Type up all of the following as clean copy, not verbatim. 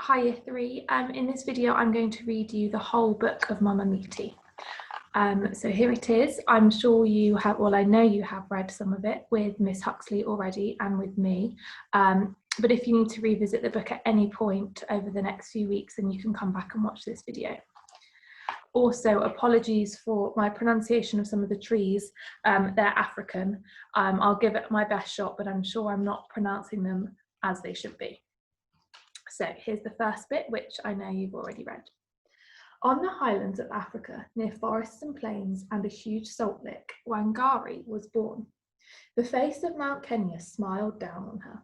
Hi Year 3. In this video I'm going to read you the whole book of Mama Miti. So here it is. I'm sure you have, well I know you have read some of it with Miss Huxley already and with me. But if you need to revisit the book at any point over the next few weeks, then you can come back and watch this video. Also, apologies for my pronunciation of some of the trees. They're African. I'll give it my best shot, but I'm sure I'm not pronouncing them as they should be. So here's the first bit, which I know you've already read. On the highlands of Africa, near forests and plains and a huge salt lick, Wangari was born. The face of Mount Kenya smiled down on her.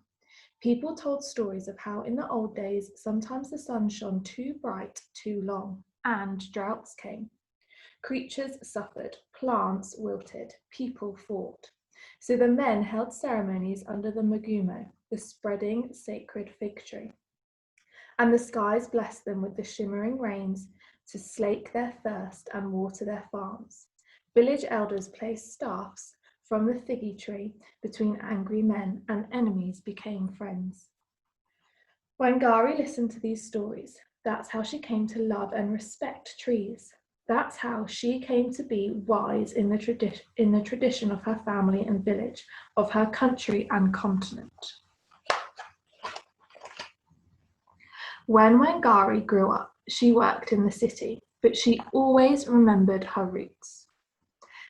People told stories of how in the old days, sometimes the sun shone too bright, too long, and droughts came. Creatures suffered, plants wilted, people fought. So the men held ceremonies under the magumo, the spreading sacred fig tree. And the skies blessed them with the shimmering rains to slake their thirst and water their farms. Village elders placed staffs from the figgy tree between angry men, and enemies became friends. Wangari listened to these stories. That's how she came to love and respect trees. That's how she came to be wise in the tradition of her family and village, of her country and continent. When Wangari grew up, she worked in the city, but she always remembered her roots.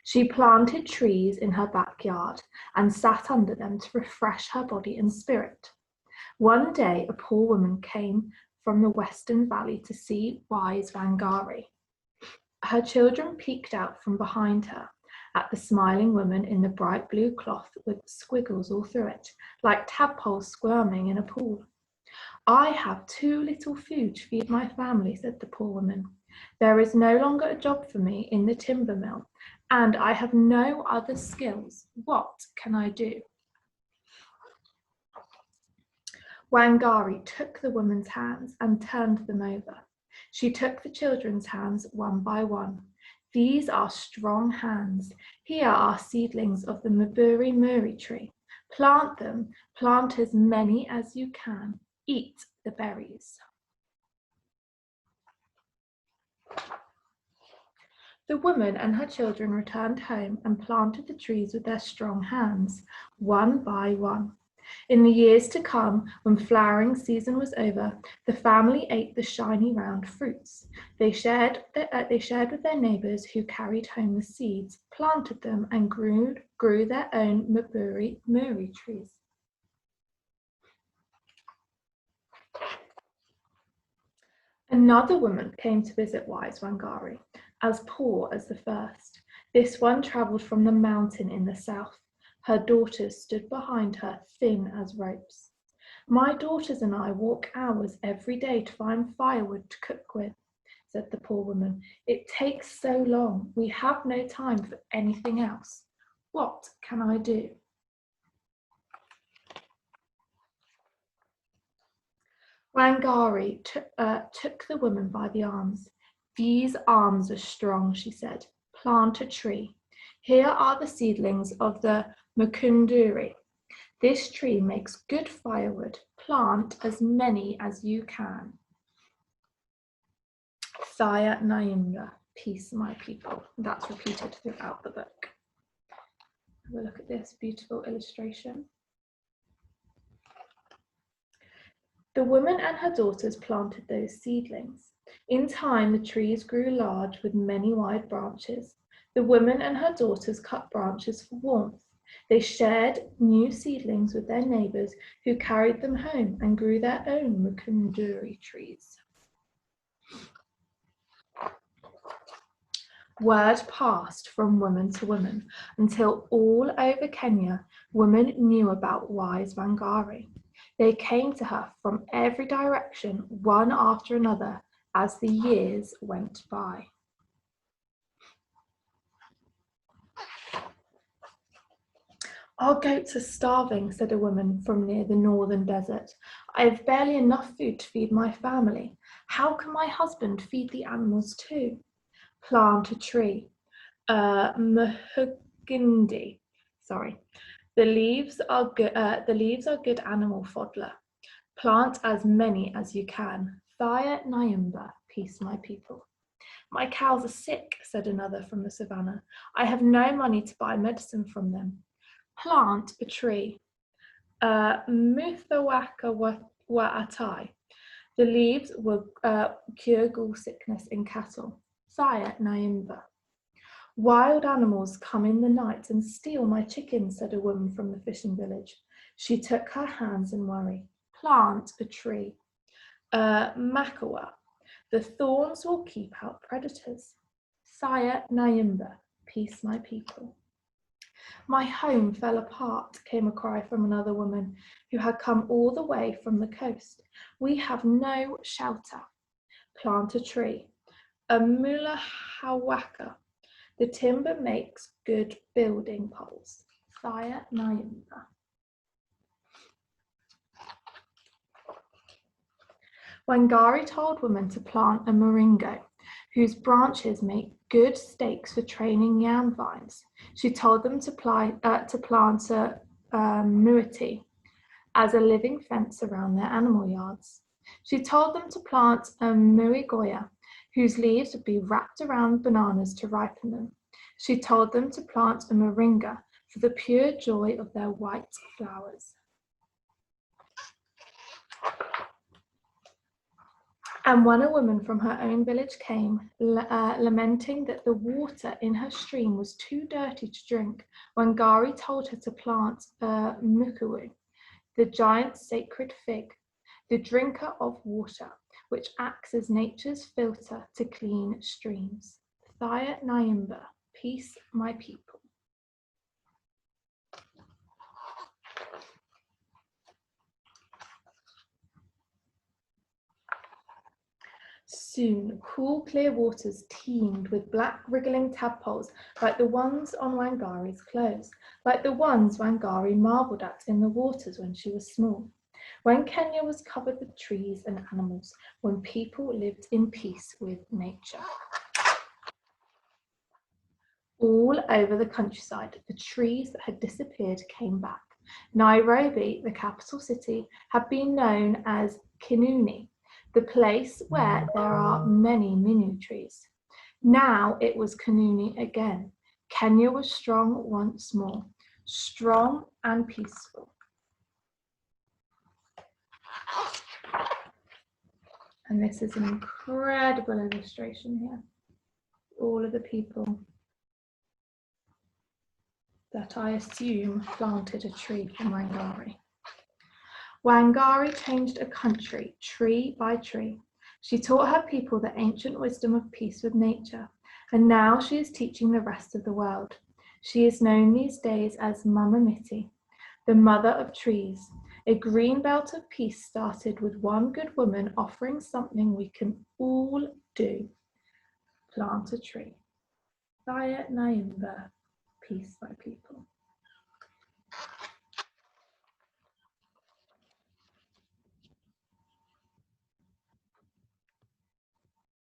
She planted trees in her backyard and sat under them to refresh her body and spirit. One day, a poor woman came from the Western Valley to see wise Wangari. Her children peeked out from behind her at the smiling woman in the bright blue cloth with squiggles all through it, like tadpoles squirming in a pool. I have too little food to feed my family, said the poor woman. There is no longer a job for me in the timber mill, and I have no other skills. What can I do? Wangari took the woman's hands and turned them over. She took the children's hands one by one. These are strong hands. Here are seedlings of the Maburi Muri tree. Plant them, plant as many as you can. Eat the berries. The woman and her children returned home and planted the trees with their strong hands, one by one. In the years to come, when flowering season was over, the family ate the shiny round fruits. They shared with their neighbours who carried home the seeds, planted them, and grew their own Maburi Muri trees. Another woman came to visit wise Wangari, as poor as the first. This one travelled from the mountain in the south. Her daughters stood behind her, thin as ropes. My daughters and I walk hours every day to find firewood to cook with, said the poor woman. It takes so long. We have no time for anything else. What can I do? Wangari took the woman by the arms. These arms are strong, she said. Plant a tree. Here are the seedlings of the Mukunduri. This tree makes good firewood. Plant as many as you can. Thaya Nyunga, peace, my people. That's repeated throughout the book. Have a look at this beautiful illustration. The woman and her daughters planted those seedlings. In time, the trees grew large with many wide branches. The woman and her daughters cut branches for warmth. They shared new seedlings with their neighbours who carried them home and grew their own Mukunduri trees. Word passed from woman to woman until all over Kenya, women knew about wise Wangari. They came to her from every direction, one after another, as the years went by. Our goats are starving, said a woman from near the northern desert. I have barely enough food to feed my family. How can my husband feed the animals too? Plant a tree. Mahogany. Sorry. The leaves are good animal fodder. Plant as many as you can. Thaya Nyumba, peace my people. My cows are sick, said another from the savannah. I have no money to buy medicine from them. Plant a tree. Muthawaka wa'atai. The leaves will cure gall sickness in cattle. Thaya Nyumba. Wild animals come in the night and steal my chickens, said a woman from the fishing village. She took her hands in worry. Plant a tree. Makawa. The thorns will keep out predators. Thaya Nyumba, peace my people. My home fell apart, came a cry from another woman who had come all the way from the coast. We have no shelter. Plant a tree. A mulahawaka. The timber makes good building poles. Thaya Nyumba. Wangari told women to plant a moringa, whose branches make good stakes for training yam vines. She told them to plant a Miti as a living fence around their animal yards. She told them to plant a muigoya, whose leaves would be wrapped around bananas to ripen them. She told them to plant a moringa for the pure joy of their white flowers. And when a woman from her own village came, lamenting that the water in her stream was too dirty to drink, Wangari told her to plant a mukuwu, the giant sacred fig, the drinker of water, which acts as nature's filter to clean streams. Thaya Nyumba, peace my people. Soon, cool, clear waters teemed with black wriggling tadpoles like the ones on Wangari's clothes, like the ones Wangari marvelled at in the waters when she was small. When Kenya was covered with trees and animals, when people lived in peace with nature. All over the countryside, the trees that had disappeared came back. Nairobi, the capital city, had been known as Kinuni, the place where there are many minu trees. Now it was Kanuni again. Kenya was strong once more, strong and peaceful. And this is an incredible illustration here. All of the people that I assume planted a tree from Wangari. Wangari changed a country, tree by tree. She taught her people the ancient wisdom of peace with nature, and now she is teaching the rest of the world. She is known these days as Mama Miti, the mother of trees. A green belt of peace started with one good woman offering something we can all do. Plant a tree. Thaya Nyumba, peace my people.